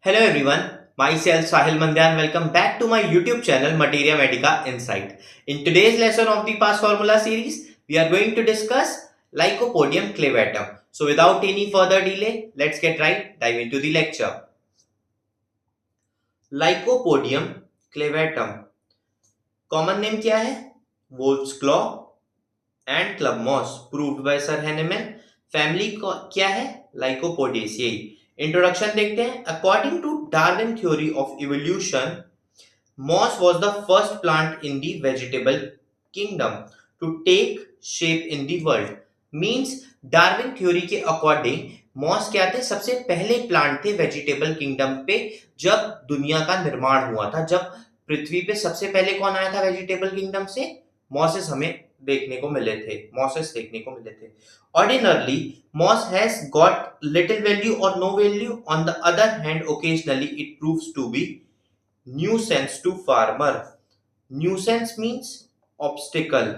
Hello everyone, myself Sahil Mandyan. Welcome back to my YouTube channel Materia Medica Insight. In today's lesson of the past formula series, we are going to discuss Lycopodium clavatum. So without any further delay, let's get dive into the lecture. Lycopodium clavatum. Common name क्या है? Wolf's claw and club moss. Proved by Sir Hahnemann. Family क्या है? Lycopodiaceae. Introduction देखते हैं. According to Darwin theory of evolution, moss was the first plant in the vegetable kingdom to take shape in the world. Means Darwin theory के according moss क्या थे? सबसे पहले plant थे वेजिटेबल किंगडम पे जब दुनिया का निर्माण हुआ था. जब पृथ्वी पे सबसे पहले कौन आया था वेजिटेबल किंगडम से? मॉसेस हमें देखने को मिले थे. मॉसेस देखने को मिले थे. Ordinarily, moss has got little value or no value. On the other hand, occasionally it proves to be nuisance to farmer. Nuisance means obstacle.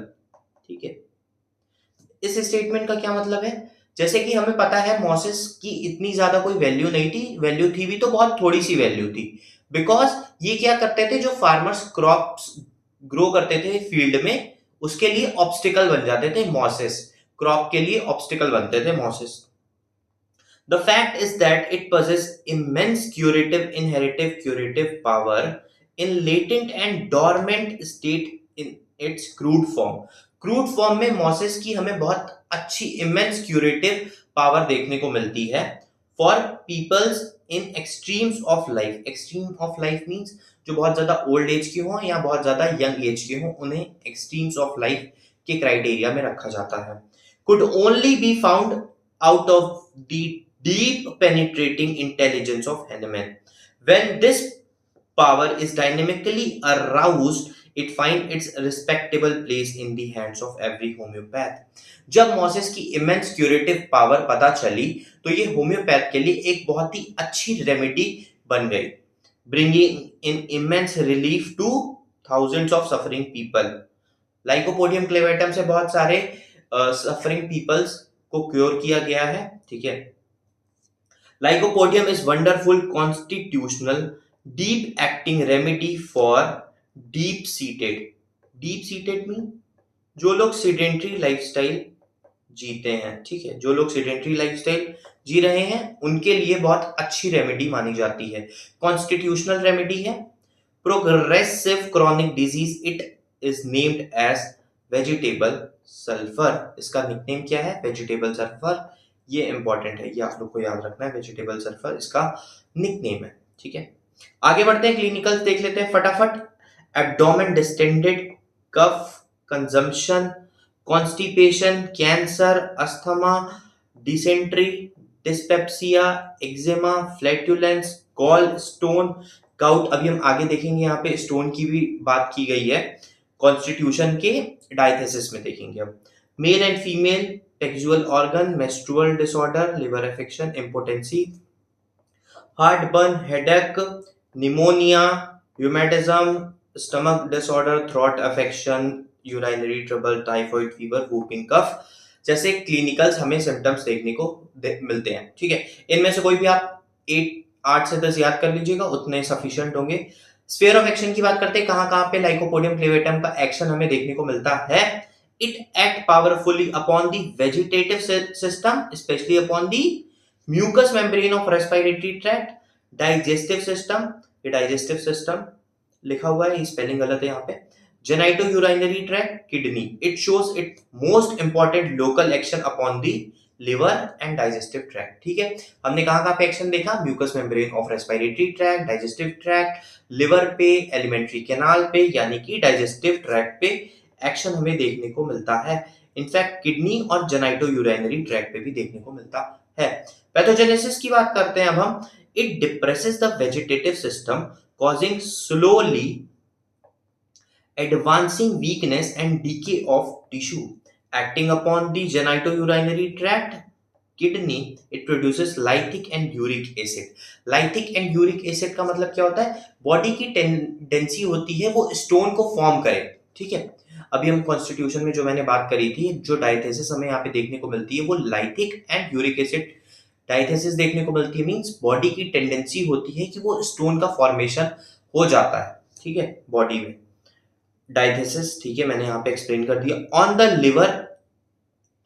ठीक है. इस स्टेटमेंट का क्या मतलब है? जैसे कि हमें पता है मॉसेस की इतनी ज्यादा कोई वैल्यू नहीं थी. वैल्यू थी भी तो बहुत थोड़ी सी वैल्यू थी. बिकॉज ये क्या करते थे, जो फार्मर्स क्रॉप्स ग्रो करते थे फील्ड में, उसके लिए ऑब्स्टिकल बन जाते थे मॉसेस. क्रॉप के लिए ऑब्स्टिकल बनते थे mosses. The fact is that it possesses immense curative, inherited curative power in latent and dormant state in its crude form. Crude form में मॉसेस की हमें बहुत अच्छी इमेंस क्यूरेटिव पावर देखने को मिलती है for peoples in extremes of life. Extreme of life means जो बहुत ज्यादा ओल्ड एज के हों या बहुत ज्यादा यंग एज के हों, उन्हें एक्सट्रीम्स ऑफ लाइफ के क्राइटेरिया में रखा जाता है. Could only be found out of the deep penetrating intelligence of Hahnemann. When this power is dynamically aroused, it finds its respectable place in the hands of every homeopath. जब mosses की immense curative power पता चली तो ये homeopath के लिए एक बहुत ही अच्छी रेमेडी बन गई, bringing in immense relief two thousands of suffering people. Lycopodium clavatum से बहुत सारे सफरिंग पीपल्स को क्योर किया गया है. ठीक है. Lycopodium is wonderful constitutional deep acting remedy for deep seated. Deep seated mean जो लोग sedentary lifestyle जीते हैं. ठीक है. जो लोग sedentary lifestyle जी रहे हैं उनके लिए बहुत अच्छी रेमेडी मानी जाती है. कॉन्स्टिट्यूशनल रेमेडी है. Progressive chronic disease it is named as vegetable sulphur. इसका निकनेम क्या है? Vegetable sulphur. ये इंपॉर्टेंट है, ये आप लोग को याद रखना है. वेजिटेबल सल्फर इसका निकनेम है. ठीक है. आगे बढ़ते हैं, क्लिनिकल्स देख लेते हैं फटाफट. Abdomen distended, cough, consumption, constipation, cancer, asthma, dysentery, dyspepsia, eczema, flatulence, gall stone, gout. अभी हम आगे देखेंगे, यहाँ पे स्टोन की भी बात की गई है. कॉन्स्टिट्यूशन के डायथेसिस में देखेंगे हम. Male and female sexual organ, menstrual disorder, liver affection, impotency, heartburn, headache, pneumonia, rheumatism, stomach disorder, throat affection, urinary trouble, typhoid fever, whooping cough जैसे क्लिनिकल्स हमें सिम्टम्स देखने को मिलते हैं. ठीक है. इनमें से कोई भी आप 8 से 10 याद कर लीजिएगा, उतने सफिशिएंट होंगे. स्फीयर ऑफ एक्शन की बात करते हैं. कहां पे लाइकोपोडियम क्लेवेटम का एक्शन हमें देखने को मिलता है? It act powerfully upon the vegetative system, especially upon the mucous membrane of respiratory tract, digestive system. ये digestive system लिखा हुआ है, ये स्पेलिंग गलत है यहाँ पे. Genitourinary tract, kidney. It shows it most important local action upon the liver and digestive tract. ठीक है. हमने कहाँ पे एक्शन देखा? Mucous membrane of respiratory tract, digestive tract, liver पे, एलिमेंट्री कैनाल पे, यानी कि डाइजेस्टिव ट्रैक्ट पे एक्शन हमें देखने को मिलता है. इनफैक्ट किडनी और जेनाइटोयूरिनरी ट्रैक्ट पे भी देखने को मिलता है. पैथोजेनेसिस की बात करते हैं अब हम. It depresses the vegetative system causing slowly advancing weakness and decay of tissue. Acting upon the genitourinary tract, kidney, it produces lithic and uric acid. Lithic and uric acid का मतलब क्या होता है? बॉडी की टेंडेंसी होती है वो stone को फॉर्म करे. ठीक है. अभी हम कॉन्स्टिट्यूशन में जो मैंने बात करी थी, जो डायथेसिस हमें यहाँ पे देखने को मिलती है वो लाइथिक एंड यूरिक एसिड डायथेसिस देखने को मिलती है मींस बॉडी की टेंडेंसी होती है कि वो स्टोन का फॉर्मेशन हो जाता है, ठीक है, बॉडी में। डायथेसिस, ठीक है, मैंने यहाँ पे एक्सप्लेन कर दिया। On the liver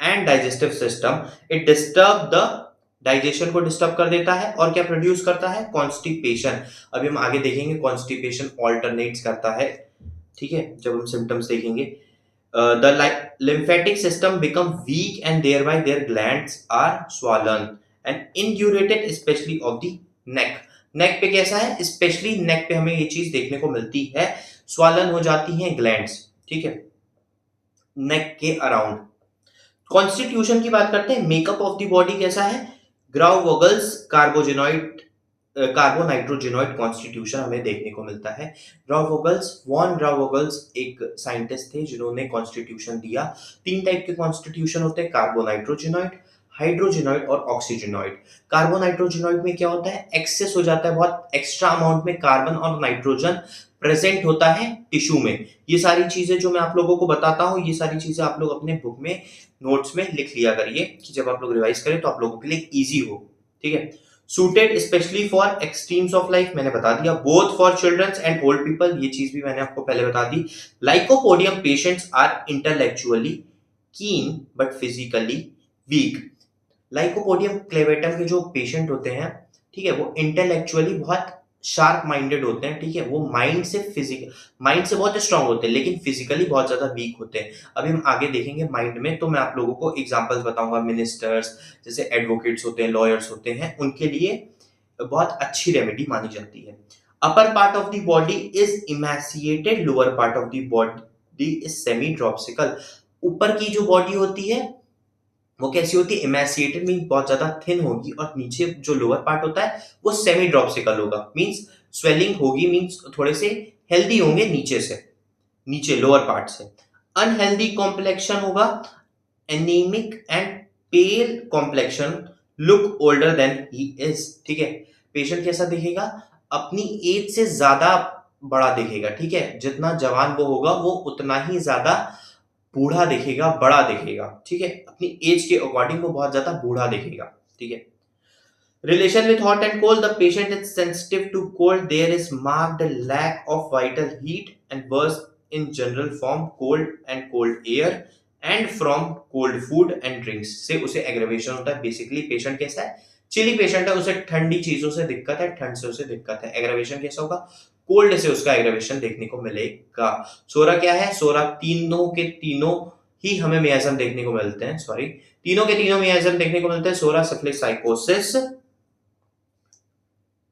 and digestive system, it disturb the digestion को डिस्टर्ब कर देता है और क्या प्रोड्यूस करता है, कॉन्स्टिपेशन। अभी हम आगे देखेंगे कॉन्स्टिपेशन ऑल्टरनेट्स करता है, ठीक है, जब हम सिम्टम्स देखेंगे। The lymphatic system become weak and thereby their glands are swollen and indurated especially of the neck। नेक पे कैसा है, स्पेशली नेक पे हमें ये चीज देखने को मिलती है, स्वॉलन हो जाती हैं ग्लैंड्स, ठीक है, नेक के अराउंड। कॉन्स्टिट्यूशन की बात करते हैं, मेकअप ऑफ द बॉडी कैसा है, ग्राउ वोगल्स कार्बोजेनॉइड कार्बोनाइट्रोजेनॉइड कॉन्स्टिट्यूशन हमें देखने को मिलता है। वॉन ग्राउ वोगल्स एक साइंटिस्ट थे जिन्होंने कॉन्स्टिट्यूशन दिया। 3 टाइप के कॉन्स्टिट्यूशन होते हैं, कार्बोनाइट्रोजेनॉइड, हाइड्रोजेनॉइड और ऑक्सीजेनॉइड। कार्बोनाइट्रोजेनॉइड में क्या होता है, एक्सेस हो जाता है, बहुत एक्स्ट्रा अमाउंट में कार्बन और नाइट्रोजन प्रेजेंट होता है टिश्यू में। ये सारी चीजें जो मैं आप लोगों को बताता हूँ, ये सारी चीजें आप लोग अपने बुक में नोट्स में लिख लिया करिए कि जब आप लोग रिवाइज करें तो आप लोगों के लिए इजी हो, ठीक है। Suited specially for extremes of life, मैंने बता दिया, both for children's and old people, ये चीज भी मैंने आपको पहले बता दी। लाइकोपोडियम पेशेंट्स आर इंटेलेक्चुअली कीन but physically weak. Lycopodium clavatum के जो पेशेंट होते हैं, ठीक है, वो इंटेलेक्चुअली बहुत शार्प माइंडेड होते हैं, ठीक है, वो माइंड से बहुत स्ट्रांग होते हैं लेकिन फिजिकली बहुत ज्यादा वीक होते हैं। अभी हम आगे देखेंगे माइंड में, तो मैं आप लोगों को एग्जांपल्स बताऊंगा। मिनिस्टर्स, जैसे एडवोकेट्स होते हैं, लॉयर्स होते हैं, उनके लिए बहुत अच्छी रेमेडी मानी जाती है। Upper part of the body is emaciated, lower part of the body is semi dropsical. ऊपर की जो बॉडी होती है वो कैसी होती है, इमैसिएटेड मीन बहुत ज्यादा थिन होगी, और नीचे जो लोअर पार्ट होता है वो सेमी ड्रॉप्सिकल होगा, मींस स्वेलिंग होगी, मींस थोड़े से हेल्दी होंगे नीचे से, नीचे लोअर पार्ट से। अनहेल्दी कॉम्प्लेक्शन होगा, anaemic and pale complexion, look older than he is, ठीक है, पेशेंट कैसा दिखेगा, अपनी एज से ज्यादा बड़ा दिखेगा, ठीक है, जितना जवान वो होगा वो उतना ही ज्यादा बूढ़ा दिखेगा, बड़ा दिखेगा, ठीक है, अपनी एज के अकॉर्डिंग वो बहुत ज्यादा बूढ़ा दिखेगा, ठीक है। Relation with hot and cold, the patient is sensitive to cold, there is marked lack of vital heat and worse in general form cold and cold air and from cold food and drinks से उसे aggravation होता है। Basically patient कैसा है, chilly patient है, उसे ठंडी चीजों से दिक्कत है, ठंड से उसे दिक्कत है। एग्रेवेशन कैसा होगा, कोल्ड से उसका एग्रेवेशन देखने को मिलेगा। सोरा क्या है, सोरा तीनों के तीनों ही हमें मियाज्म देखने को मिलते हैं, सॉरी, तीनों के तीनों मियाज्म देखने को मिलते हैं, psora, syphilis, sycosis,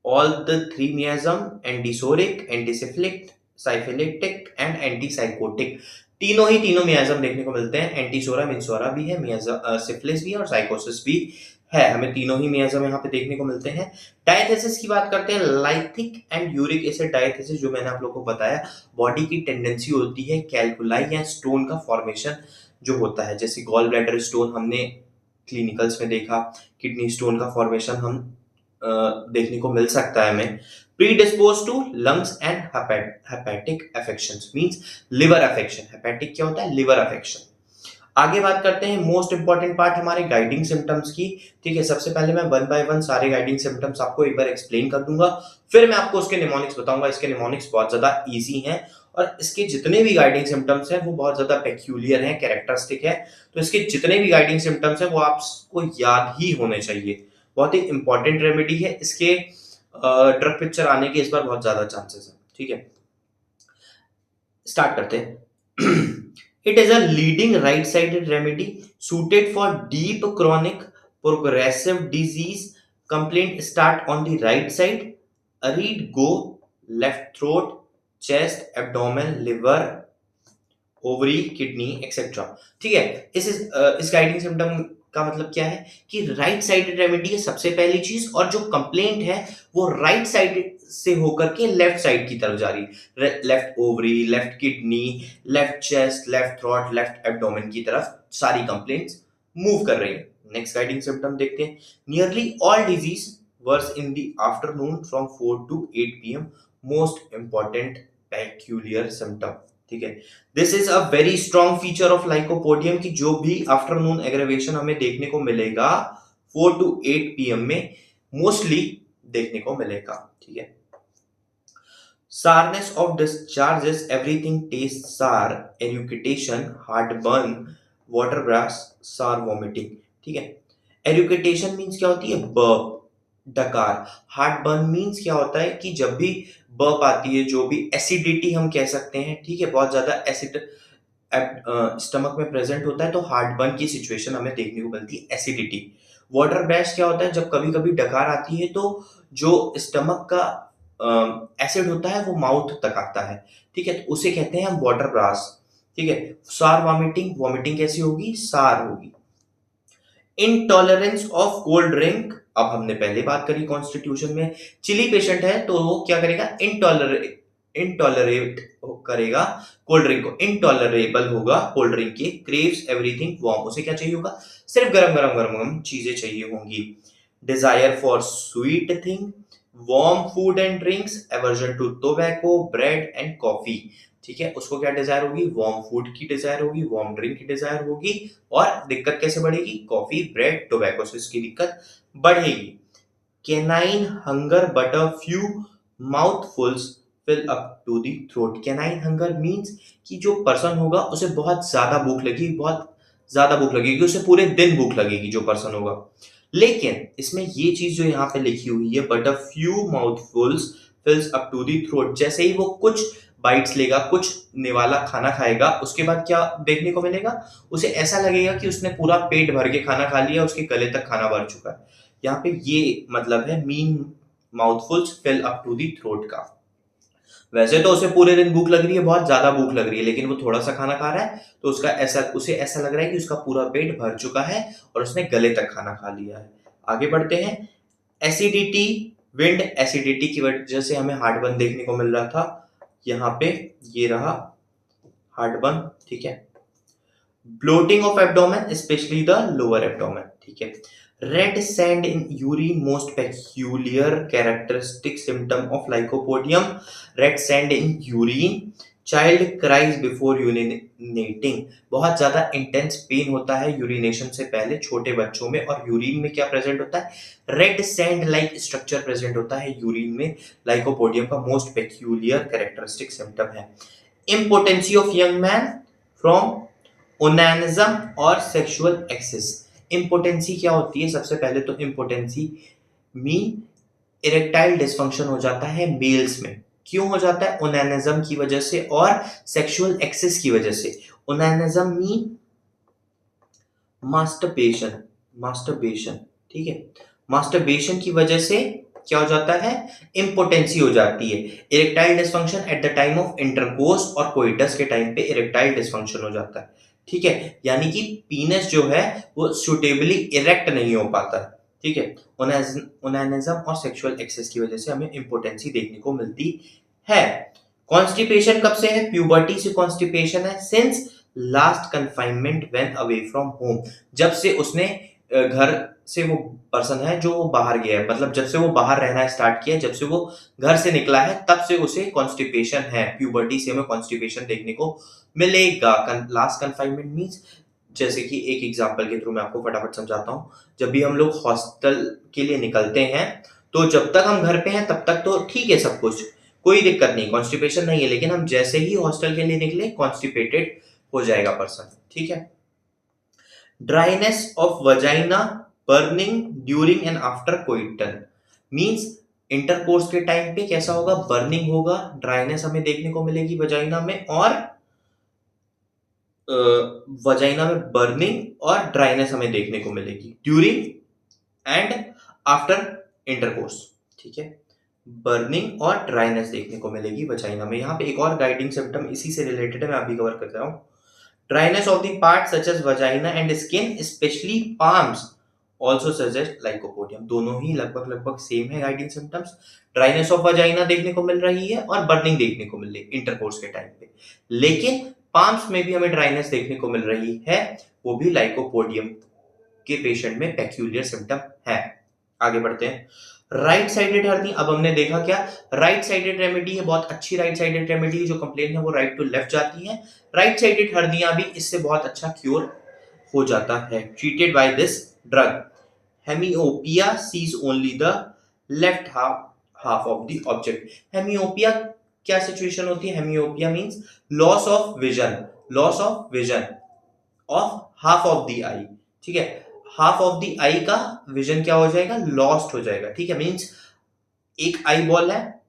all the 3 miasm, antipsoric, antisyphilitic, syphilitic and antisycotic, तीनों ही तीनों मियाज्म देखने को मिलते हैं। एंटीसोरा मिनसोरा भी है, मियाज्म सिफिलिस भी है और साइकोसिस भी है, हमें तीनों ही मियाज्म यहाँ पे देखने को मिलते हैं। डायथेसिस की बात करते हैं, लाइथिक एंड यूरिक एसिड डायथेसिस, जो मैंने आप लोगों को बताया, बॉडी की टेंडेंसी होती है कैल्कुलाई या स्टोन का फॉर्मेशन जो होता है, जैसे गॉल ब्लैडर स्टोन हमने क्लिनिकल्स में देखा, किडनी स्टोन का फॉर्मेशन हम देखने को मिल सकता है हमें। Predispose to lungs and hepatic affections, means liver affection. Hepatic क्या होता है, लिवर अफेक्शन। आगे बात करते हैं मोस्ट इंपॉर्टेंट पार्ट हमारे गाइडिंग सिम्टम्स की, ठीक है। सबसे पहले मैं 1 बाय 1 सारे गाइडिंग सिम्टम्स आपको एक बार एक्सप्लेन कर दूंगा, फिर मैं आपको उसके निमोनिक्स बताऊंगा। इसके निमोनिक्स बहुत ज्यादा इजी हैं और इसके जितने भी गाइडिंग सिम्टम्स हैं वो बहुत ज्यादा पेक्यूलियर हैं, कैरेक्टरिस्टिक है, तो इसके जितने भी गाइडिंग सिम्टम्स हैं वो आपको याद ही होने चाहिए। बहुत ही इंपॉर्टेंट रेमेडी है, इसके ड्रग पिक्चर आने के इस बार बहुत ज्यादा चांसेस हैं, ठीक है। स्टार्ट करते हैं। It is a leading right-sided remedy suited for deep chronic progressive disease. Complaint start on the right side. Read go left throat, chest, abdomen, liver, ovary, kidney, etc. ठीक है, इस गाइडिंग सिम्टम का मतलब क्या है कि राइट साइडेड रेमेडी है सबसे पहली चीज, और जो कंप्लेंट है वो राइट साइड से होकर के लेफ्ट साइड की तरफ जा रही है, left ovary, left kidney, left chest, left throat, left abdomen की तरफ सारी कंप्लेंट्स मूव कर रही है। नेक्स्ट गाइडिंग सिम्टम देखते हैं। Nearly all disease worse in the afternoon from 4 to 8 PM, most important peculiar symptom, ठीक है। This is a very strong feature of lycopodium कि जो भी आफ्टरनून एग्रेवेशन हमें देखने को मिलेगा 4 to 8 PM में मोस्टली देखने को मिलेगा। ठीक है। Sourness of discharges, everything tastes sour, eructation, heartburn, water grass, sour vomiting। ठीक है। एरुकेटेशन मीन्स क्या होती है? बर्प, डकार। हार्टबर्न मीन्स क्या होता है कि जब भी बर्प आती है, जो भी एसिडिटी हम कह सकते हैं, ठीक है, बहुत ज्यादा एसिड स्टमक में प्रेजेंट होता है तो हार्टबर्न की सिचुएशन हमें देखने को मिलती है, एसिडिटी। वाटर ब्रैश क्या होता है? जब कभी कभी डकार आती है तो जो स्टमक का एसिड होता है वो माउथ तक आता है। ठीक है, तो उसे कहते हैं हम वाटर ब्रास। ठीक है। सार वॉमिटिंग, वॉमिटिंग कैसी होगी? सार होगी। इंटॉलरेंस ऑफ कोल्ड ड्रिंक, अब हमने पहले बात करी कॉन्स्टिट्यूशन में, चिली पेशेंट है तो वो क्या करेगा? इंटॉलरेट करेगा कोल्ड ड्रिंक को, इंटॉलरेबल होगा कोल्ड ड्रिंक के। क्रेव्स एवरीथिंग वार्म, उसे क्या चाहिए होगा? सिर्फ गरम गरम गरम गरम चीजें चाहिए होंगी। Desire for sweet thing, warm food and drinks, aversion to tobacco, bread and coffee. ठीक है, उसको क्या डिजायर होगी? वार्म फूड की डिजायर होगी, वार्म ड्रिंक की डिजायर होगी। और दिक्कत कैसे बढ़ेगी? कॉफी, ब्रेड, टोबैको से इसकी दिक्कत बढ़ेगी। Canine hunger but a few mouthfuls fill up to the throat. Canine hunger means कि जो पर्सन होगा उसे बहुत ज्यादा भूख लगेगी, बहुत ज्यादा भूख लगेगी, उसे पूरे दिन भूख लगेगी जो पर्सन होगा। लेकिन इसमें ये चीज जो यहाँ पे लिखी हुई है, but a few mouthfuls fills up to the throat, जैसे ही वो कुछ बाइट्स लेगा, कुछ निवाला खाना खाएगा, उसके बाद क्या देखने को मिलेगा? उसे ऐसा लगेगा कि उसने पूरा पेट भर के खाना खा लिया, उसके गले तक खाना भर चुका है। यहाँ पे ये मतलब है mean mouthfuls fill up to the throat का। वैसे तो उसे पूरे दिन भूख लग रही है, बहुत ज्यादा भूख लग रही है, लेकिन वो थोड़ा सा खाना खा रहा है तो उसे ऐसा लग रहा है कि उसका पूरा पेट भर चुका है और उसने गले तक खाना खा लिया है। आगे बढ़ते हैं। एसिडिटी, विंड एसिडिटी की वजह से हमें हार्टबर्न देखने को मिल रहा था। यहाँ पे ये रहा हार्टबर्न। ठीक है। Bloating of abdomen, specially the lower abdomen. ठीक है। Red sand in urine, most peculiar characteristic symptom of lycopodium. Red sand in urine, child cries before urinating, बहुत ज्यादा इंटेंस पेन होता है यूरिनेशन से पहले छोटे बच्चों में। और यूरिन में क्या प्रेजेंट होता है? Red sand like structure present होता है यूरिन में। लाइकोपोडियम का मोस्ट पेक्यूलियर कैरेक्टरिस्टिक सिम्टम है। Impotency of young man from onanism और सेक्सुअल एक्सेस। इम्पोटेंसी क्या होती है? सबसे पहले तो इम्पोटेंसी मीन इरेक्टाइल डिसफंक्शन हो जाता है मेल्स में। क्यों हो जाता है? ओनानिज्म की वजह से और सेक्सुअल एक्सेस की वजह से। ओनानिज्म मीन मास्टरबेशन, मास्टरबेशन। ठीक है। मास्टरबेशन की वजह से क्या हो जाता है? इम्पोटेंसी हो जाती है। Erectile dysfunction at the time of intercourse और कोइटस के टाइम पे इरेक्टाइल डिसफंक्शन हो जाता है। ठीक है, यानी कि पीनस जो है वो सुटेबली इरेक्ट नहीं हो पाता। ठीक है। ओनानिज्म और सेक्सुअल एक्सेस की वजह से हमें इम्पोटेंसी देखने को मिलती है। कॉन्स्टिपेशन कब से है? प्यूबर्टी से कॉन्स्टिपेशन है। Since last confinement when away from home, जब से उसने घर से वो पर्सन है जो बाहर गया है, मतलब जब से वो बाहर रहना स्टार्ट किया है, जब से वो घर से निकला है, तब से उसे कॉन्स्टिपेशन है। प्यूबर्टी से हमें कॉन्स्टिपेशन देखने को मिलेगा। लास्ट कन्फाइनमेंट मीन्स, जैसे कि एक एग्जांपल के थ्रू मैं आपको फटाफट समझाता हूँ। जब भी हम लोग हॉस्टल के लिए निकलते हैं तो जब तक हम घर पे हैं तब तक तो ठीक है, सब कुछ कोई दिक्कत नहीं, कॉन्स्टिपेशन नहीं है। लेकिन हम जैसे ही हॉस्टल के लिए निकले, कॉन्स्टिपेटेड हो जाएगा पर्सन। ठीक है। Dryness of vagina, burning during and after coition means intercourse के टाइम पे कैसा होगा? बर्निंग होगा, ड्राइनेस हमें देखने को मिलेगी वजाइना में, और वजाइना में बर्निंग और ड्राइनेस हमें देखने को मिलेगी ड्यूरिंग एंड आफ्टर इंटरकोर्स। ठीक है। बर्निंग और ड्राइनेस देखने को मिलेगी वजाइना में। यहाँ पे एक और गाइडिंग सिम्टम इसी से रिलेटेड है, मैं अभी कवर कर रहा हूँ। Dryness of the part such as vagina and skin, specially palms, also suggest lycopodium. दोनों ही लगभग सेम है guiding symptoms. Dryness of vagina देखने को मिल रही है और बर्निंग देखने को मिल रही है इंटरकोर्स के टाइम पे। लेकिन पाम्स में भी हमें ड्राइनेस देखने को मिल रही है, वो भी लाइकोपोडियम के पेशेंट में पेक्यूलियर सिम्टम है। आगे बढ़ते हैं। राइट साइडेड हर्नी, अब हमने देखा क्या? राइट साइडेड रेमेडी है, बहुत अच्छी राइट साइडेड रेमेडी है। जो कंप्लेन है वो राइट टू लेफ्ट जाती है। राइट साइडेड हर्निया भी इससे बहुत अच्छा क्योर हो जाता है, treated by this drug. Hemiopia sees only the left half of the object. Hemiopia क्या सिचुएशन होती है? Hemiopia means loss of vision of half of the eye. ठीक है, हाफ ऑफ द आई का विजन क्या हो जाएगा? लॉस्ट हो जाएगा। ठीक है, मींस एक आई बॉल है,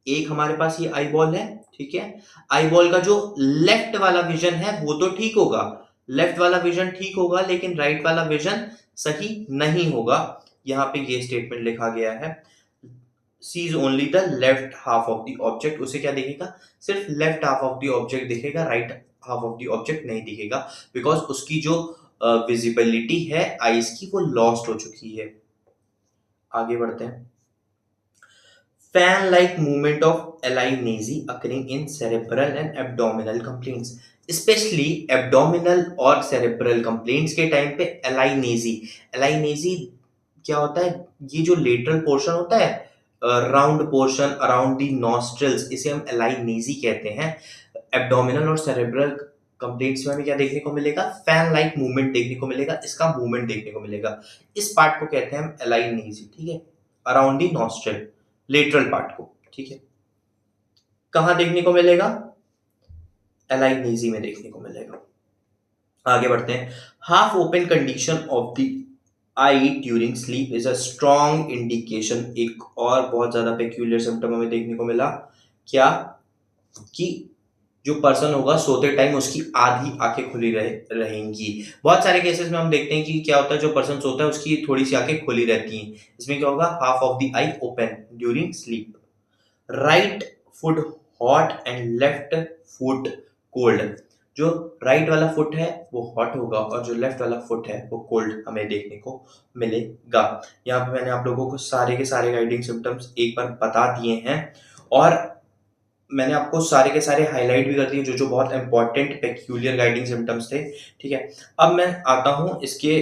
एक हमारे पास ये आई बॉल है। ठीक है, आई बॉल का जो लेफ्ट वाला विजन है वो तो ठीक होगा, लेफ्ट वाला विजन ठीक होगा, लेकिन राइट वाला विजन सही नहीं होगा। यहां पे ये स्टेटमेंट लिखा गया है, sees only the left half of the object. उसे क्या दिखेगा? सिर्फ left half of the object दिखेगा, right half of the object नहीं दिखेगा, बिकॉज उसकी जो विजिबिलिटी है आईज की वो लॉस्ट हो चुकी है। आगे बढ़ते हैं। fan-like movement of Allinase occurring in cerebral and abdominal complaints, specially abdominal और सेरेब्रल कंप्लेंट्स के टाइम पे एलाइनेजी क्या होता है? ये जो लेटरल पोर्शन होता है, round portion around the nostrils, इसे हम एलाइनेजी कहते हैं। एब्डोमिनल और सेरेब्रल कंप्लेंट्स में हमें क्या देखने को मिलेगा? फैन लाइक मूवमेंट देखने को मिलेगा, इसका मूवमेंट देखने को मिलेगा। इस पार्ट को कहते हैं हम एलाइनेजी। ठीक है, around the nostril, lateral part को। ठीक है, कहां देखने को मिलेगा? एलाइनेजी में देखने को मिलेगा। आगे बढ़ते हैं। Half open condition of the I during sleep is a strong indication. एक और बहुत ज्यादा पेक्यूलियर सिम्टम हमें देखने को मिला, क्या? कि जो पर्सन होगा सोते टाइम उसकी आधी आंखें खुली रहेंगी। बहुत सारे केसेस में हम देखते हैं कि क्या होता है, जो पर्सन सोता है उसकी थोड़ी सी आंखें खुली रहती हैं। इसमें क्या होगा? Half of the I open during sleep. Right foot hot and left foot cold. जो राइट वाला फुट है वो हॉट होगा और जो लेफ्ट वाला फुट है वो कोल्ड हमें देखने को मिलेगा। यहाँ पे मैंने आप लोगों को सारे के सारे गाइडिंग सिम्टम्स एक बार बता दिए हैं और मैंने आपको सारे के सारे हाईलाइट भी कर दिए जो जो बहुत इंपॉर्टेंट पेक्यूलियर गाइडिंग सिम्टम्स थे। ठीक है, अब मैं आता हूँ इसके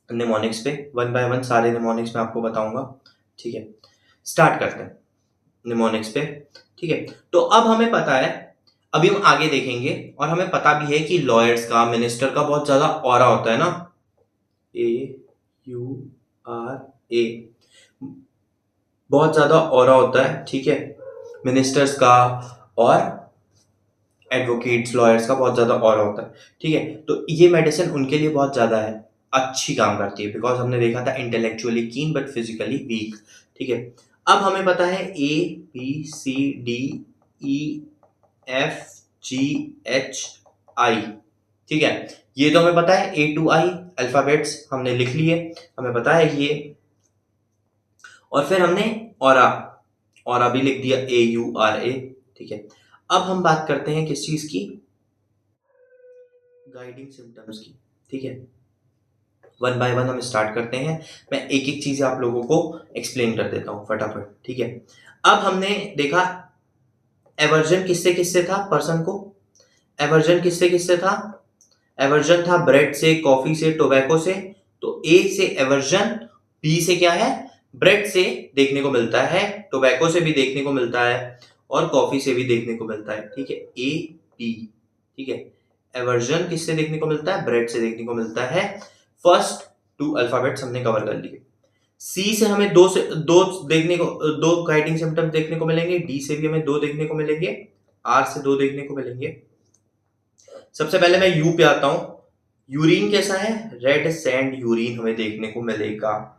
निमोनिक्स पे। वन बाय वन सारे निमोनिक्स मैं आपको बताऊंगा। ठीक है, स्टार्ट करते हैं निमोनिक्स पे। ठीक है, तो अब हमें पता है, अभी हम आगे देखेंगे और हमें पता भी है कि लॉयर्स का, मिनिस्टर का बहुत ज्यादा ऑरा होता है ना, AURA, बहुत ज्यादा ऑरा होता है। ठीक है, मिनिस्टर्स का और एडवोकेट्स, लॉयर्स का बहुत ज्यादा ऑरा होता है। ठीक है, तो ये मेडिसिन उनके लिए बहुत ज्यादा है, अच्छी काम करती है, बिकॉज हमने देखा था इंटेलेक्चुअली कीन बट फिजिकली वीक। ठीक है, अब हमें पता है ABCDEFGHI। ठीक है, ये तो हमें पता है, A to I अल्फाबेट्स हमने लिख लिए, हमें पता है ये। और फिर हमने ऑरा भी लिख दिया, AURA। ठीक है, अब हम बात करते हैं किस चीज की? गाइडिंग सिम्टम्स की। ठीक है, वन बाय वन हम स्टार्ट करते हैं। मैं एक एक चीज आप लोगों को एक्सप्लेन कर देता हूं फटाफट। ठीक है, अब हमने देखा एवर्जन किससे किससे था पर्सन को? एवर्जन किससे किससे था? एवर्जन था ब्रेड से, कॉफी से, टोबैको से। तो ए से एवर्जन, बी से क्या है? ब्रेड से देखने को मिलता है, टोबैको से भी देखने को मिलता है और कॉफी से भी देखने को मिलता है। ठीक है, ए बी। ठीक है, एवर्जन किससे देखने को मिलता है? ब्रेड से देखने को मिलता है। फर्स्ट टू अल्फाबेट्स हमने कवर कर लिए। सी से हमें दो गाइडिंग सिम्टम्स देखने को मिलेंगे। डी से भी हमें दो देखने को मिलेंगे। आर से दो देखने को मिलेंगे। सबसे पहले मैं यू पे आता हूं। यूरिन कैसा है? रेड सैंड यूरिन हमें देखने को मिलेगा।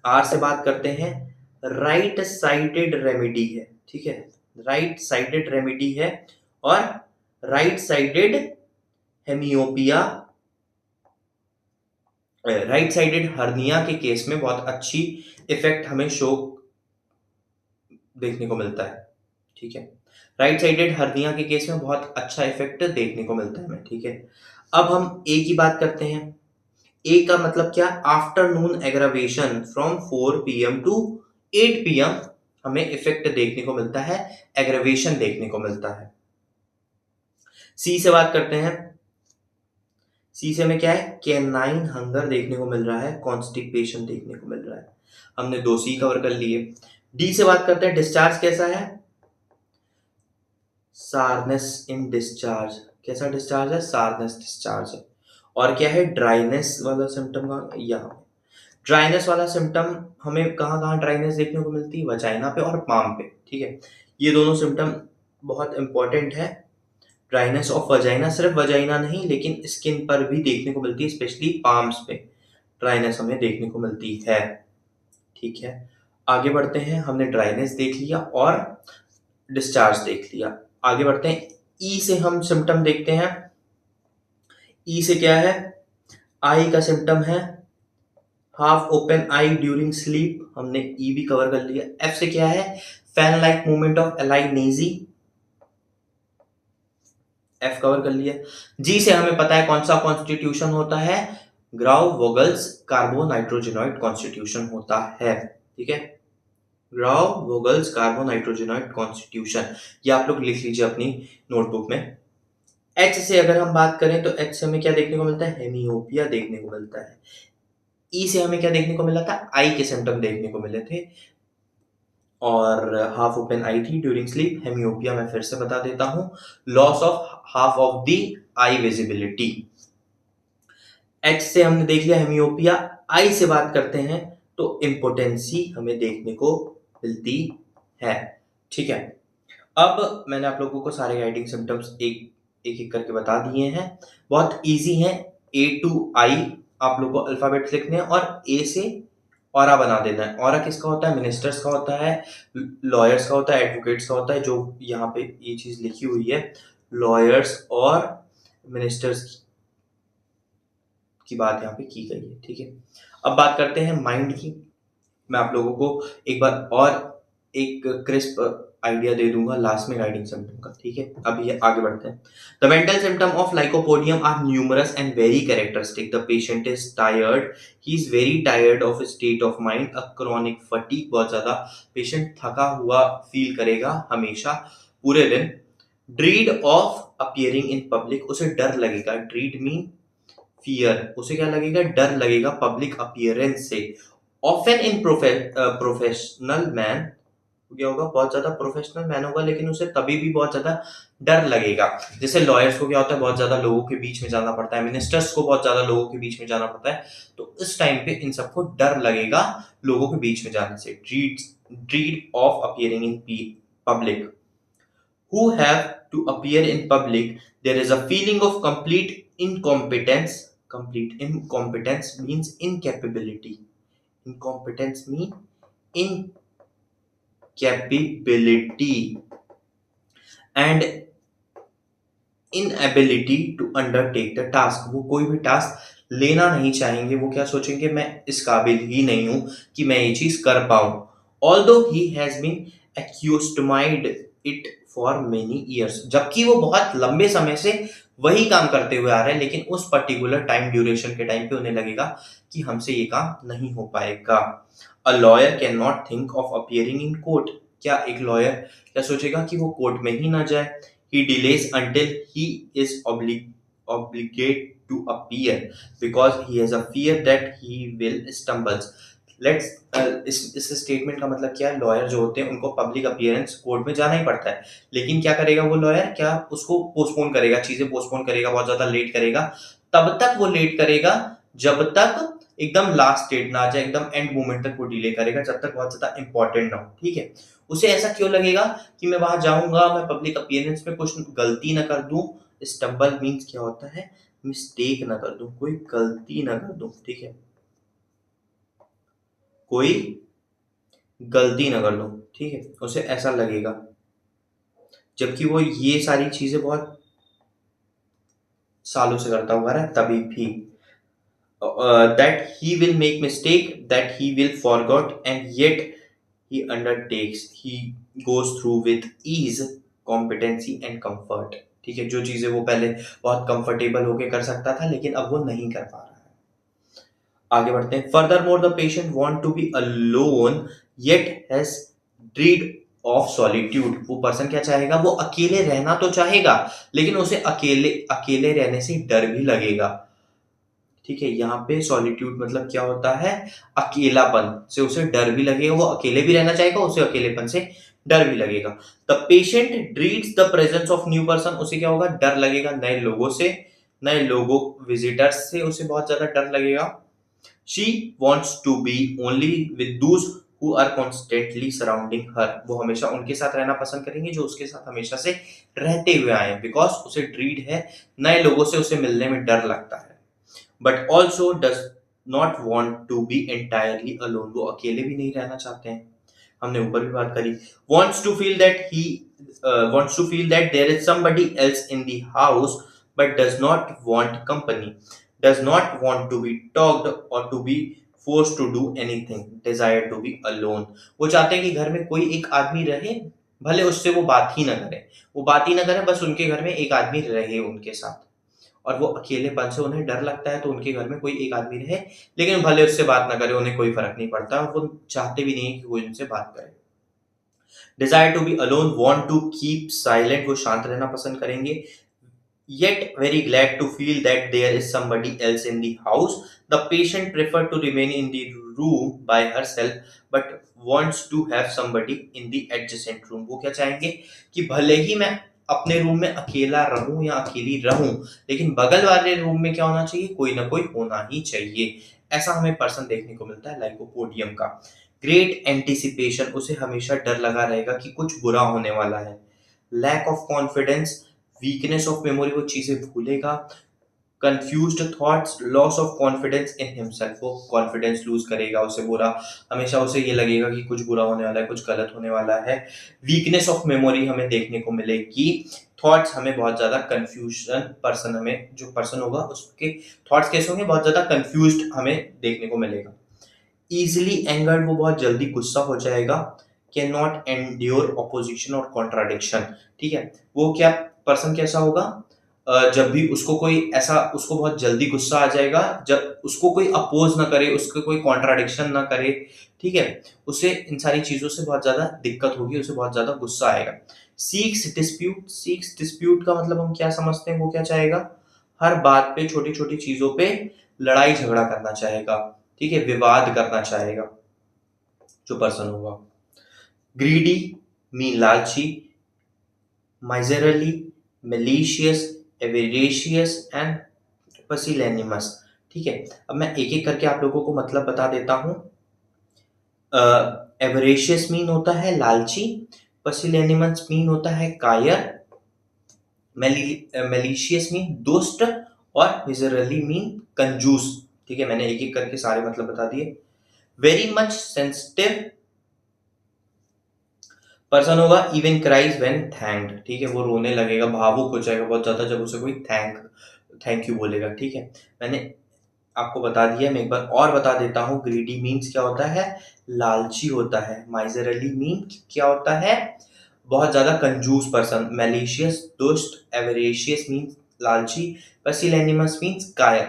आर से बात करते हैं, राइट साइडेड रेमेडी है। ठीक है, राइट साइडेड रेमेडी है और right sided hemiopia, right sided hernia के केस में बहुत अच्छी इफेक्ट हमें शो देखने को मिलता है। ठीक है, राइट साइडेड हर्निया के केस में बहुत अच्छा इफेक्ट देखने को मिलता है हमें। ठीक है, अब हम ए की बात करते हैं। ए का मतलब क्या? Afternoon aggravation from 4 PM to 8 PM हमें इफेक्ट देखने को मिलता है, एग्रावेशन देखने को मिलता है। सी से बात करते हैं। सी से हमें क्या है? कैनाइन हंगर देखने को मिल रहा है, कॉन्स्टिपेशन देखने को मिल रहा है। हमने 2 सी कवर कर लिए। डी से बात करते हैं, डिस्चार्ज कैसा है? सारनेस इन डिस्चार्ज। कैसा डिस्चार्ज है? सारनेस डिस्चार्ज है। और क्या है ड्राइनेस वाला सिम्टम का, यहाँ ड्राइनेस वाला सिम्टम हमें कहाँ कहाँ ड्राइनेस देखने को मिलती है, वजाइना पे और पाम पे, ठीक है। ये दोनों सिम्टम बहुत इंपॉर्टेंट है। ड्राइनेस ऑफ वजाइना, सिर्फ वजाइना नहीं लेकिन स्किन पर भी देखने को मिलती है, स्पेशली पाम्स पे ड्राइनेस हमें देखने को मिलती है, ठीक है। आगे बढ़ते हैं, हमने ड्राइनेस देख लिया और डिस्चार्ज देख लिया। आगे बढ़ते हैं, ई से हम सिम्टम देखते हैं। ई से क्या है, आई का सिम्टम है हाफ ओपन आई ड्यूरिंग स्लीप, हमने ई भी कवर कर लिया। एफ से क्या है, fan like movement of alae nasi, F कवर कर लिया। जी से हमें पता है कौन सा कॉन्स्टिट्यूशन होता है, ग्राउ वोगल्स कार्बोनाइट्रोजेनॉइड कॉन्स्टिट्यूशन होता है, ठीक है। ग्राउ वोगल्स कार्बोनाइट्रोजेनॉइड कॉन्स्टिट्यूशन, ये आप लोग लिख लीजिए अपनी नोटबुक में। एच से अगर हम बात करें तो एच से हमें क्या देखने को मिलता है, हेमियोपिया देखने को मिलता है। ई से हमें क्या देखने को मिला था, आई के सिम्टम देखने को मिले थे और हाफ ओपन आई थी ड्यूरिंग स्लीप। हेमियोपिया मैं फिर से बता देता हूं, loss of half of the I visibility. H से हमने देख लिया हेमियोपिया। आई से बात करते हैं तो इम्पोटेंसी हमें देखने को मिलती है, ठीक है। अब मैंने आप लोगों को सारे गाइडिंग सिम्टम्स एक एक करके बता दिए हैं, बहुत इजी है। ए टू आई आप लोग को अल्फाबेट्स लिखने हैं और ए से ऑरा बना देना है। ऑरा किसका होता है, मिनिस्टर्स का होता है, लॉयर्स का होता है, एडवोकेट्स का होता है, जो यहाँ पे ये चीज लिखी हुई है, लॉयर्स और मिनिस्टर्स की बात यहाँ पे की गई है, ठीक है। अब बात करते हैं माइंड की। मैं आप लोगों को एक बार और एक क्रिस्प आइडिया दे दूंगा लास्ट में गाइडिंग सिम्टम का, ठीक है। अभी आगे बढ़ते हैं। The mental symptom of lycopodium are numerous and very characteristic. The patient is tired, he is very tired of state of mind, a chronic fatigue, बहुत ज्यादा पेशेंट थका हुआ फील करेगा हमेशा पूरे दिन। ड्रीड ऑफ अपियरिंग इन पब्लिक, उसे डर लगेगा, ड्रीड मीन फियर, उसे क्या लगेगा, डर लगेगा पब्लिक अपीयरेंस से। ऑफन इन प्रोफेशनल मैन, क्या होगा, बहुत ज्यादा प्रोफेशनल मैन होगा लेकिन उसे तभी भी बहुत ज्यादा डर लगेगा। जैसे लॉयर्स को क्या होता है, बहुत ज्यादा लोगों के बीच में जाना पड़ता है, मिनिस्टर्स को बहुत ज्यादा लोगों के बीच में जाना पड़ता है, तो इस टाइम पे इन सबको डर लगेगा लोगों के बीच में जाने से। Dread of appearing in public. Who have to appear in public, there is a feeling of complete incompetence. Complete incompetence means incapability. Incompetence means incapability and inability to undertake the task. वो कोई भी task लेना नहीं चाहेंगे, वो क्या सोचेंगे, मैं इस काबिल ही नहीं हूं कि मैं ये चीज कर पाऊं। Although he has been accustomed it for many years, जबकि वो बहुत लंबे समय से वही काम करते हुए आ रहे हैं, लेकिन उस पर्टिकुलर टाइम ड्यूरेशन के टाइम पे उन्हें लगेगा कि हमसे ये काम नहीं हो पाएगा। A lawyer can not think of appearing in court, क्या एक लॉयर क्या सोचेगा कि वो कोर्ट में ही ना जाए। He delays until he is obligate to appear because he has a fear that he will stumbles. इस स्टेटमेंट का मतलब क्या है, लॉयर जो होते हैं उनको पब्लिक अपीयरेंस कोर्ट में जाना ही पड़ता है, लेकिन क्या करेगा वो लॉयर, क्या उसको पोस्टपोन करेगा, चीजें पोस्टपोन करेगा, बहुत ज्यादा लेट करेगा। तब तक वो लेट करेगा जब तक एकदम लास्ट डेट ना आ जाए, एकदम एंड मोमेंट तक वो डिले करेगा, जब तक बहुत ज्यादा इंपॉर्टेंट ना हो, ठीक है। उसे ऐसा क्यों लगेगा कि मैं वहां जाऊंगा, मैं पब्लिक अपीयरेंस में कुछ गलती ना कर दूं। स्टम्बल मींस क्या होता है, मिस्टेक ना कर दूं, कोई गलती ना कर दूं, ठीक है, कोई गलती ना कर दूं, ठीक है, उसे ऐसा लगेगा। जबकि वो ये सारी चीजें बहुत सालों से करता हुआ है, तभी भी that he will make mistake, that he will forget, and yet he undertakes, he goes through with ease, competency and comfort, ठीक है। जो चीजें वो पहले बहुत कंफर्टेबल होके कर सकता था लेकिन अब वो नहीं कर पा रहा है। आगे बढ़ते हैं। Furthermore the patient want to be alone yet has dread of solitude, वो पर्सन क्या चाहेगा, वो अकेले रहना तो चाहेगा लेकिन उसे अकेले अकेले रहने से डर भी लगेगा, ठीक है। यहाँ पे सॉलिट्यूड मतलब क्या होता है, अकेलापन से उसे डर भी लगेगा, वो अकेले भी रहना चाहेगा, उसे अकेलेपन से डर भी लगेगा। The patient dreads the presence of new person, उसे क्या होगा, डर लगेगा नए लोगों से। नए लोगों विजिटर्स से उसे बहुत ज्यादा डर लगेगा। She wants to be only with those who are constantly surrounding her, वो हमेशा उनके साथ रहना पसंद करेंगे जो उसके साथ हमेशा से रहते हुए आए, बिकॉज उसे ड्रीड है, नए लोगों से उसे मिलने में डर लगता है। But also does not want to be entirely alone, वो अकेले भी नहीं रहना चाहते हैं, हमने ऊपर भी बात करी। wants to feel that he wants to feel that there is somebody else in the house but does not want company, does not want to be talked or to be forced to do anything, desire to be alone, वो चाहते हैं कि घर में कोई एक आदमी रहे, भले उससे वो बात ही ना करे, वो बात ही ना करे, बस उनके घर में एक आदमी रहे उनके साथ, और वो अकेलेपन से उन्हें डर लगता है तो उनके घर में कोई एक आदमी रहे, लेकिन भले उससे बात ना करे, उन्हें कोई फर्क नहीं पड़ता, वो चाहते भी नहीं कि कोई उनसे बात करे। Desire to be alone, want to keep silent, वो शांत रहना पसंद करेंगे। Yet very glad to feel that there is somebody else in the house, the patient prefer to remain in the room by herself but wants to have somebody in the adjacent room, वो क्या चाहेंगे कि भले ही मैं अपने room में अकेला रहूं या अकेली रहूं, लेकिन बगल वाले रूम में क्या होना चाहिए, कोई ना कोई होना ही चाहिए। ऐसा हमें पर्सन देखने को मिलता है लाइकोपोडियम का। ग्रेट एंटिसिपेशन, उसे हमेशा डर लगा रहेगा कि कुछ बुरा होने वाला है। Lack of confidence, weakness of memory, वो चीजें भूलेगा। Confused thoughts, loss of confidence in himself, वो कॉन्फिडेंस लूज करेगा, उसे बुरा, हमेशा उसे ये लगेगा कि कुछ बुरा होने वाला है, कुछ गलत होने वाला है। वीकनेस ऑफ मेमोरी हमें देखने को मिलेगी। थॉट्स, हमें बहुत ज्यादा कंफ्यूजन, पर्सन हमें जो पर्सन होगा उसके थॉट्स कैसे होंगे, बहुत ज्यादा कंफ्यूज्ड हमें देखने को मिलेगा। इजिली एंगर्ड, वो बहुत जल्दी गुस्सा हो जाएगा। कैन नॉट एंड्योर ऑपोजिशन और कॉन्ट्राडिक्शन, ठीक है, वो क्या पर्सन कैसा होगा, जब भी उसको कोई ऐसा, उसको बहुत जल्दी गुस्सा आ जाएगा जब उसको कोई अपोज ना करे, उसको कोई कॉन्ट्राडिक्शन ना करे, ठीक है, उसे इन सारी चीजों से बहुत ज्यादा दिक्कत होगी, उसे बहुत ज्यादा गुस्सा आएगा। सीक्स डिस्प्यूट का मतलब हम क्या समझते हैं, वो क्या चाहेगा, हर बात पे, छोटी छोटी चीजों पे लड़ाई झगड़ा करना चाहेगा, ठीक है, विवाद करना चाहेगा जो पर्सन होगा। ग्रीडी मीन लालची, miserly, malicious, avaricious and pusillanimous, ठीक है। अब मैं एक एक करके आप लोगों को मतलब बता देता हूँ। एवरेशियस मीन होता है लालची, pusillanimous मीन होता है कायर, malicious मीन दुष्ट, और miserly मीन कंजूस, ठीक है, मैंने एक एक करके सारे मतलब बता दिए। वेरी मच सेंसिटिव पर्सन होगा, इवन क्राइज व्हेन थैंक्ड, ठीक है, वो रोने लगेगा, भावुक हो जाएगा बहुत ज्यादा जब उसे कोई थैंक यू बोलेगा, ठीक है। मैंने आपको बता दिया, मैं एक बार और बता देता हूँ। ग्रीडी मीन्स क्या होता है, लालची होता है। माइजरली मीन क्या होता है, बहुत ज्यादा कंजूस पर्सन। मैलिशियस दुष्ट, एवरेशियस मीन्स लालची, पसिलेनिमस मीन्स कायर,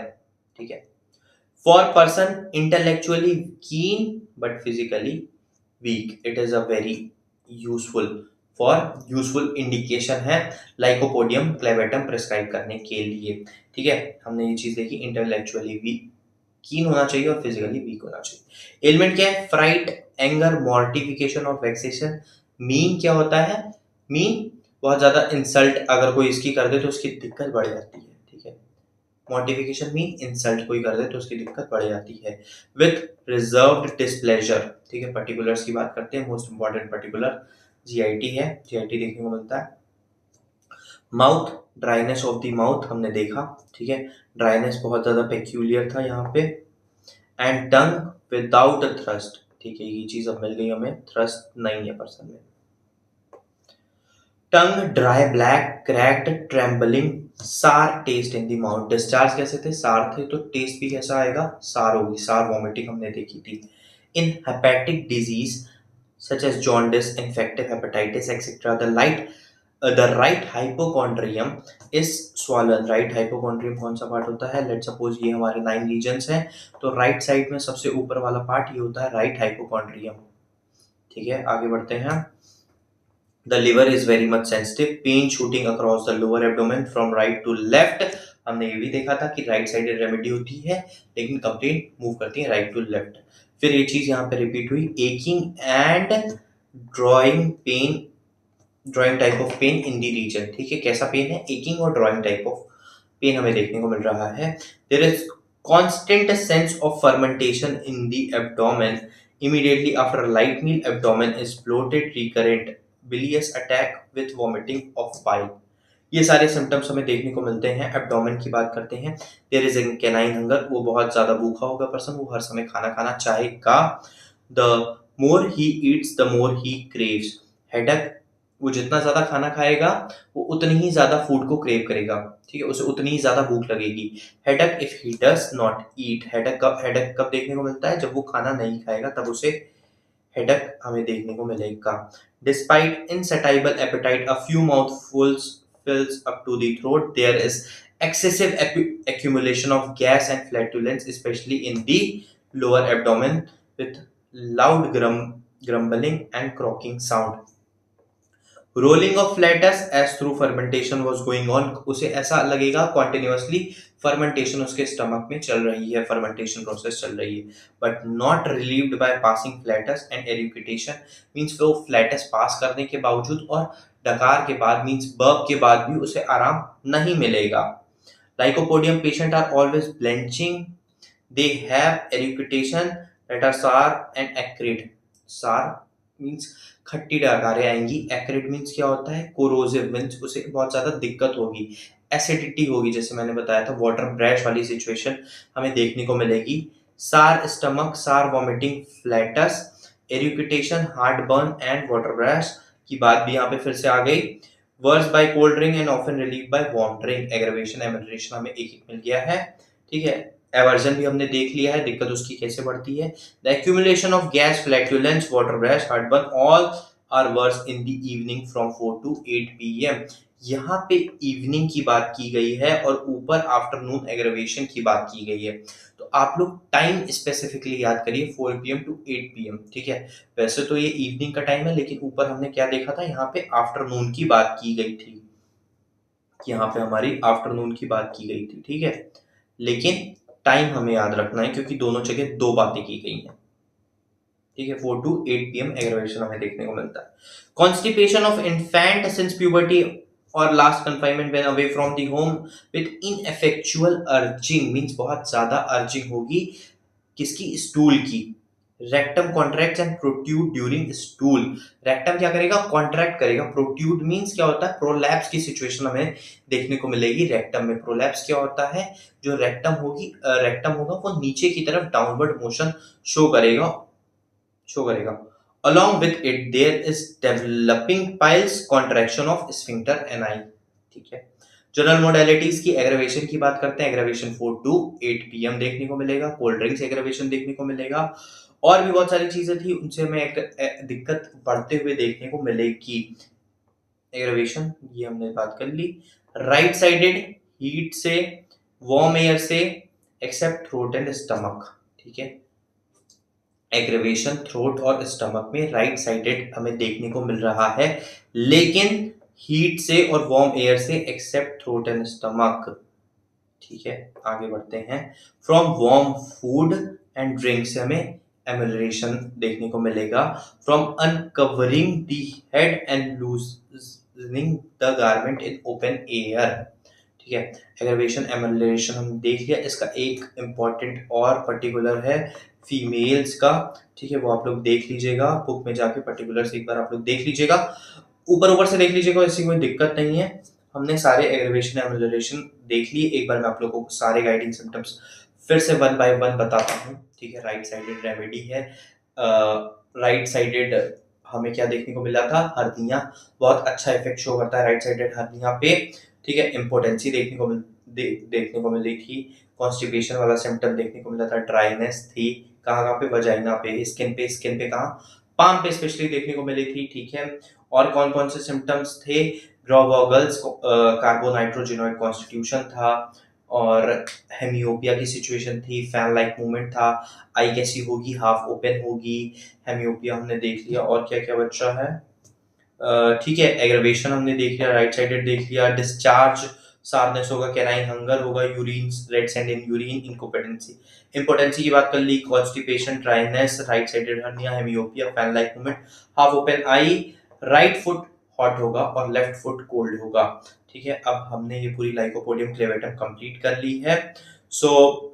ठीक है। फॉर पर्सन इंटेलेक्चुअली कीन but physically weak, it is a very useful, useful indication है लाइकोपोडियम क्लेवेटम प्रिस्क्राइब करने के लिए, ठीक है। हमने ये चीज देखी, इंटेलेक्चुअली वीक, कीन होना चाहिए और फिजिकली वीक होना चाहिए। एलिमेंट क्या है, फ्राइट, एंगर, मॉर्टिफिकेशन और वेक्सेशन। मीन क्या होता है, मीन बहुत ज्यादा इंसल्ट अगर कोई इसकी कर दे तो उसकी दिक्कत बढ़ जाती है, ठीक है। मॉर्टिफिकेशन मीन इंसल्ट कोई कर दे तो उसकी दिक्कत बढ़ जाती है। विथ रिजर्व्ड डिस्प्लेजर, ठीक है, पर्टिकुलर्स की बात करते हैं। मोस्ट इंपॉर्टेंट पर्टिकुलर जीआईटी है, जीआईटी देखने को मिलता है। Mouth, dryness of the mouth हमने देखा, ठीक है, ड्राइनेस बहुत ज्यादा पेक्यूलियर था यहाँ पे। And tongue without a thrust, ठीक है, ये चीज अब मिल गई हमें, थ्रस्ट नहीं है पर्सन में। Tongue dry, black, cracked, trembling, sour taste in the mouth. Discharge कैसे थे, सार थे, तो टेस्ट भी कैसा आएगा, सार होगी, सार वॉमिटिंग हमने देखी थी। In hepatic disease such as jaundice, infective hepatitis etcetera, the right hypochondrium is swollen. Right hypochondrium कौन सा पार्ट होता है, लेट सपोज ये हमारे 9 रीजन्स हैं, तो राइट साइड में सबसे ऊपर वाला पार्ट ये होता है राइट हाइपोकॉन्ड्रियम, ठीक है। आगे बढ़ते हैं। The liver is very much sensitive, pain shooting across the lower abdomen from right to left। हमने ये भी देखा था कि राइट साइडेड रेमेडी होती है, लेकिन कंप्लेंट मूव करती है राइट टू लेफ्ट। फिर ये चीज यहाँ पे रिपीट हुई, aching and drawing type of pain in the region, ठीक है, कैसा पेन है, एकिंग और ड्रॉइंग टाइप ऑफ पेन हमें देखने को मिल रहा है। There is constant sense of fermentation in the abdomen immediately after a light meal. Abdomen is bloated, recurrent bilious attack with vomiting of bile. ये सारे सिम्टम्स हमें देखने को मिलते हैं। एब्डोमेन की बात करते हैं, there is an canine hunger, वो बहुत ज्यादा भूखा होगा पर्सन, वो हर समय खाना खाना चाहेगा। The more he eats the more he craves. Headache, वो जितना ज्यादा खाना खाएगा वो उतनी ही ज्यादा फूड को क्रेव करेगा, ठीक है, उसे उतनी ही ज्यादा भूख लगेगी। Headache if he does not eat. Headache कब देखने को मिलता है? जब वो खाना नहीं खाएगा तब उसे हेडेक हमें देखने को मिलेगा। Despite insatiable appetite, a few mouthfuls fills up to the throat. There is excessive accumulation of gas and flatulence, especially in the lower abdomen, with loud grumbling and croaking sound. Rolling of flatus as through fermentation was going on, उसे ऐसा लगेगा continuously fermentation उसके stomach में चल रही है, fermentation process चल रही है, but not relieved by passing flatus and eructation, means वो फ्लैटस पास करने के बावजूद और डकार के बाद मीन्स बर्प के बाद भी उसे आराम नहीं मिलेगा। Lycopodium patient are always belching, they have eructation that are sour and acrid. Sour means खट्टी डकारें आएंगी, एक्रिड मीन्स क्या होता है? कोरोसिव मीन्स उसे बहुत ज्यादा दिक्कत होगी, एसिडिटी होगी, जैसे मैंने बताया था वाटर ब्रैश वाली सिचुएशन हमें देखने को मिलेगी। Sour stomach, sour vomiting, flatus, eructation, heartburn and water brash की बात भी यहाँ पे फिर से आ गई। Worse by cold drink and often relieved by warm drink. Aggravation, amelioration हमें एक मिल गया है, ठीक है। एवर्जन भी हमने देख लिया है, दिक्कत उसकी कैसे बढ़ती है। The accumulation of gas, flatulence, water brash, heartburn, all are worse in the evening from 4 to 8 PM। यहाँ पे इवनिंग की बात की गई है और ऊपर आफ्टरनून एग्रेवेशन की बात की गई है, तो आप लोग टाइम स्पेसिफिकली याद करिए, 4 PM to 8 PM, ठीक है। वैसे तो ये इवनिंग का टाइम है, लेकिन ऊपर हमने क्या देखा था, यहाँ पे आफ्टरनून की बात की गई थी, यहाँ पे हमारी आफ्टरनून की बात की गई थी, ठीक है। लेकिन टाइम हमें याद रखना है क्योंकि दोनों जगह दो बातें की गई हैं, ठीक है। 4 to 8 PM एग्रेवेशन हमें देखने को मिलता है। Constipation of infant since puberty और last confinement when away from the home with ineffectual urging, means बहुत ज्यादा अर्जिंग होगी किसकी? स्टूल की। Rectum contract and protrude during stool. Rectum क्या करेगा? कॉन्ट्रैक्ट करेगा। प्रोट्यूड मींस क्या होता है? प्रोलैप्स की सिचुएशन हमें देखने को मिलेगी रेक्टम में। प्रोलैप्स क्या होता है? जो रेक्टम होगा वो नीचे की तरफ डाउनवर्ड मोशन शो करेगा। Along with it there is developing piles, contraction of sphincter ani, ठीक है। जनरल मोडालिटीज की एग्रेवेशन की बात करते हैं। एग्रेवेशन 4 to 8 PM देखने को मिलेगा। कोल्ड ड्रिंक्स एग्रेवेशन देखने को मिलेगा, और भी बहुत सारी चीजें थी, उनसे हमें एक दिक्कत बढ़ते हुए देखने को मिलेगी। एग्रेवेशन ये हमने बात कर ली। राइट साइडेड, हीट से, वार्म एयर से, एक्सेप्ट थ्रोट एंड स्टमक, ठीक है। एग्रेवेशन थ्रोट और स्टमक में राइट साइडेड हमें देखने को मिल रहा है, लेकिन हीट से और वार्म एयर से, एक्सेप्ट थ्रोट एंड स्टमक, ठीक है। आगे बढ़ते हैं। From warm food and drink से हमें एमल्ट्रेशन देखने को मिलेगा। From uncovering the head and loosening the garment in open air, ठीक है। एग्रेवेशन, एमल्ट्रेशन हम देख लिया। इसका एक इंपॉर्टेंट और पर्टिकुलर है फीमेल्स का, ठीक है, वो आप लोग देख लीजिएगा बुक में जाके, पर्टिकुलर से एक बार आप लोग देख लीजिएगा, ऊपर से देख लीजिएगा, इससे कोई दिक्कत नहीं है। हमने सारे एग्रेवेशन एमल्ट्रेशन देख लिए। एक बार मैं आप लोगों को सारे गाइडिंग सिम्टम्स फिर से 1 by 1 बताता हूँ, ठीक है। राइट साइडेड रेमेडी है। राइट साइडेड हमें क्या देखने को मिला था? हर्निया, बहुत अच्छा इफेक्ट शो करता है राइट साइडेड हर्निया पे, ठीक है। इम्पोर्टेंसी देखने को मिली थी। कॉन्स्टिपेशन वाला सिम्टम देखने को मिला था। ड्राइनेस थी, कहाँ पे? वजाइना पे, स्किन पे कहाँ? पाम पे स्पेशली देखने को मिली थी, ठीक है। और कौन कौन से सिम्टम्स थे? ग्रोवोगल्स, कार्बोनाइट्रोजिनोइड कॉन्स्टिट्यूशन था, और हेमियोपिया की सिचुएशन थी। फैन लाइक मूवमेंट था। आई कैसी होगी? हाफ ओपन होगी। हेमियोपिया हमने देख लिया, और क्या क्या बच्चा है? ठीक है। एग्रेवेशन हमने देख लिया, राइट साइडेड देख लिया। डिस्चार्ज, सार्डनेस होगा, कैनाइन हंगर होगा, urine, red sand in urine, impotency की बात कर ली। Constipation, dryness, right sided hernia, hemiopia, fan like movement, half open eye, right foot hot होगा और लेफ्ट फुट कोल्ड होगा। ठीक है, अब हमने ये पूरी लाइकोपोडियम क्लेवेटम कंप्लीट कर ली है। सो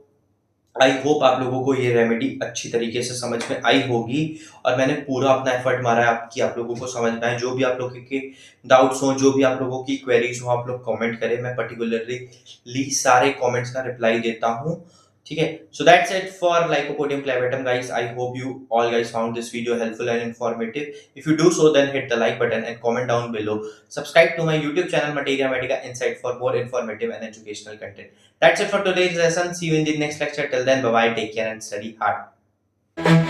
आई होप आप लोगों को ये रेमेडी अच्छी तरीके से समझ में आई होगी, और मैंने पूरा अपना एफर्ट मारा है आपकी आप लोगों को समझ में आए। जो भी आप लोगों के डाउट्स हो, जो भी आप लोगों की क्वेरीज हो, आप लोग कमेंट करें, मैं पर्टिकुलरली सारे कमेंट्स का रिप्लाई देता हूँ। ठीक है, so that's it for lycopodium clavatum guys. I hope you all guys found this video helpful and informative. If you do so, then hit the like button and comment down below. Subscribe to my YouTube channel Materia Medica Insight for more informative and educational content. That's it for today's lesson. See you in the next lecture. Till then, bye bye. Take care and study hard.